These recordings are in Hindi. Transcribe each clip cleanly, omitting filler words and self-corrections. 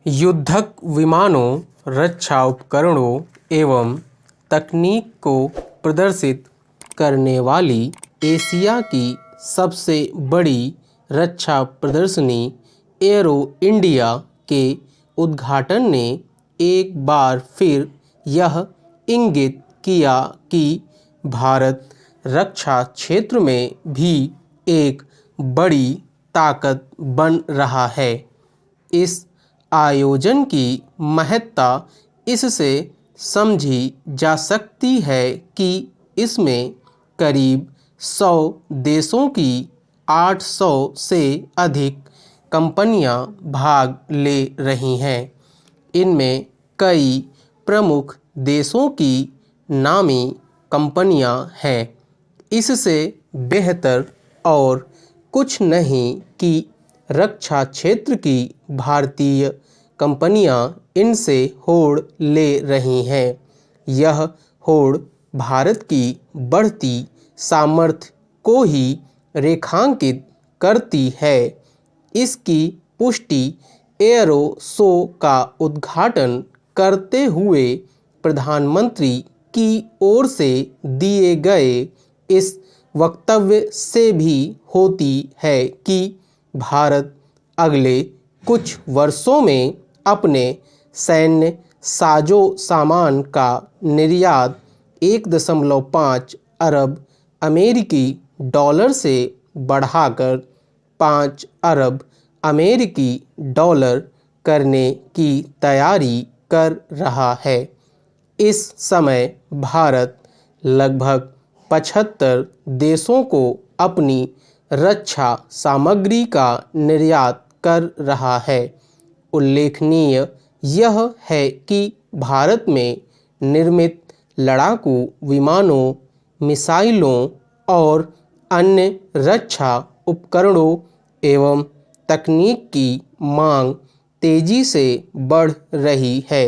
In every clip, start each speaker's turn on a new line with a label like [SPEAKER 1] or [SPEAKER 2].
[SPEAKER 1] युद्धक विमानों, रक्षा उपकरणों एवं तकनीक को प्रदर्शित करने वाली एशिया की सबसे बड़ी रक्षा प्रदर्शनी एरो इंडिया के उद्घाटन ने एक बार फिर यह इंगित किया कि भारत रक्षा क्षेत्र में भी एक बड़ी ताकत बन रहा है। इस आयोजन की महत्ता इससे समझी जा सकती है कि इसमें करीब 100 देशों की 800 से अधिक कंपनियां भाग ले रही हैं। इनमें कई प्रमुख देशों की नामी कंपनियां हैं। इससे बेहतर और कुछ नहीं कि रक्षा क्षेत्र की भारतीय कंपनियां इनसे होड़ ले रही हैं। यह होड़ भारत की बढ़ती सामर्थ्य को ही रेखांकित करती है। इसकी पुष्टि एरो शो का उद्घाटन करते हुए प्रधानमंत्री की ओर से दिए गए इस वक्तव्य से भी होती है कि भारत अगले कुछ वर्षों में अपने सैन्य साजो सामान का निर्यात 1.5 अरब अमेरिकी डॉलर से बढ़ाकर 5 अरब अमेरिकी डॉलर करने की तैयारी कर रहा है। इस समय भारत लगभग 75 देशों को अपनी रक्षा सामग्री का निर्यात कर रहा है। उल्लेखनीय यह है कि भारत में निर्मित लड़ाकू विमानों, मिसाइलों और अन्य रक्षा उपकरणों एवं तकनीक की मांग तेजी से बढ़ रही है।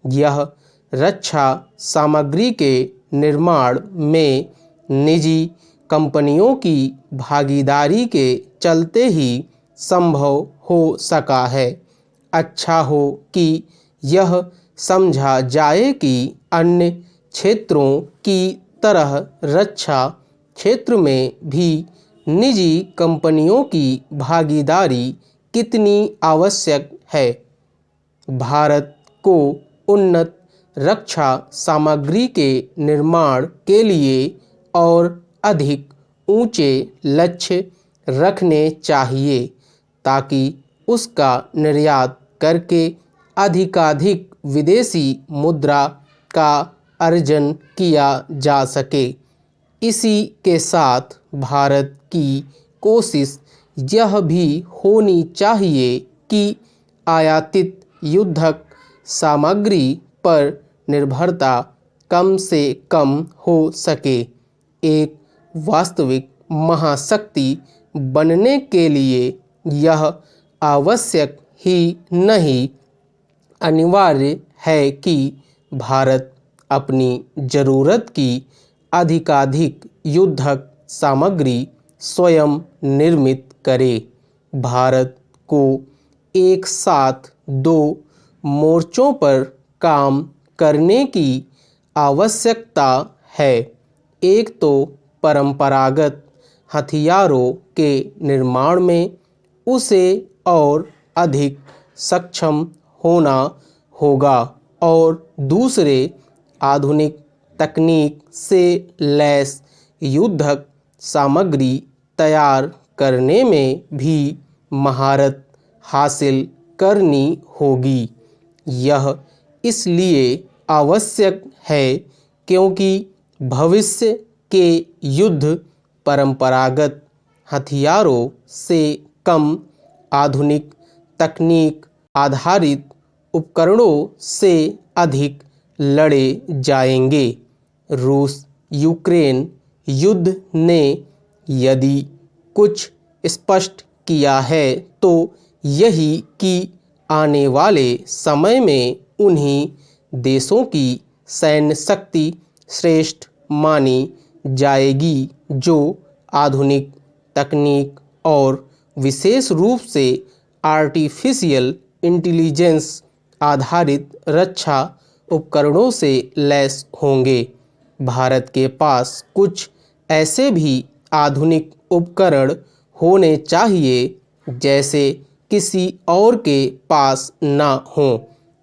[SPEAKER 1] यह रक्षा सामग्री के निर्माण में निजी कंपनियों की भागीदारी के चलते ही संभव हो सका है। अच्छा हो कि यह समझा जाए कि अन्य क्षेत्रों की तरह रक्षा क्षेत्र में भी निजी कंपनियों की भागीदारी कितनी आवश्यक है। भारत को उन्नत रक्षा सामग्री के निर्माण के लिए और अधिक ऊंचे लक्ष्य रखने चाहिए ताकि उसका निर्यात करके अधिकाधिक विदेशी मुद्रा का अर्जन किया जा सके। इसी के साथ भारत की कोशिश यह भी होनी चाहिए कि आयातित युद्धक सामग्री पर निर्भरता कम से कम हो सके। एक वास्तविक महाशक्ति बनने के लिए यह आवश्यक ही नहीं, अनिवार्य है कि भारत अपनी ज़रूरत की अधिकाधिक युद्धक सामग्री स्वयं निर्मित करे। भारत को एक साथ 2 मोर्चों पर काम करने की आवश्यकता है। एक तो परंपरागत हथियारों के निर्माण में उसे और अधिक सक्षम होना होगा और दूसरे आधुनिक तकनीक से लैस युद्धक सामग्री तैयार करने में भी महारत हासिल करनी होगी। यह इसलिए आवश्यक है क्योंकि भविष्य के युद्ध परंपरागत हथियारों से कम आधुनिक तकनीक आधारित उपकरणों से अधिक लड़े जाएंगे। रूस यूक्रेन युद्ध ने यदि कुछ स्पष्ट किया है तो यही कि आने वाले समय में उन्हीं देशों की सैन्य शक्ति श्रेष्ठ मानी जाएगी जो आधुनिक तकनीक और विशेष रूप से आर्टिफिशियल इंटेलिजेंस आधारित रक्षा उपकरणों से लैस होंगे। भारत के पास कुछ ऐसे भी आधुनिक उपकरण होने चाहिए जैसे किसी और के पास ना हों।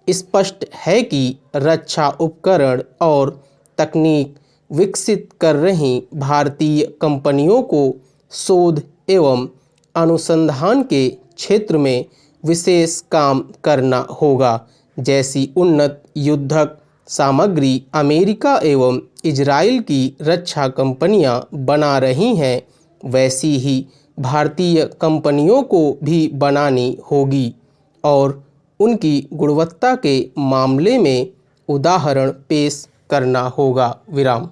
[SPEAKER 1] स्पष्ट है कि रक्षा उपकरण और तकनीक विकसित कर रही भारतीय कंपनियों को शोध एवं अनुसंधान के क्षेत्र में विशेष काम करना होगा। जैसी उन्नत युद्धक सामग्री अमेरिका एवं इजराइल की रक्षा कंपनियां बना रही हैं, वैसी ही भारतीय कंपनियों को भी बनानी होगी और उनकी गुणवत्ता के मामले में उदाहरण पेश करना होगा। विराम।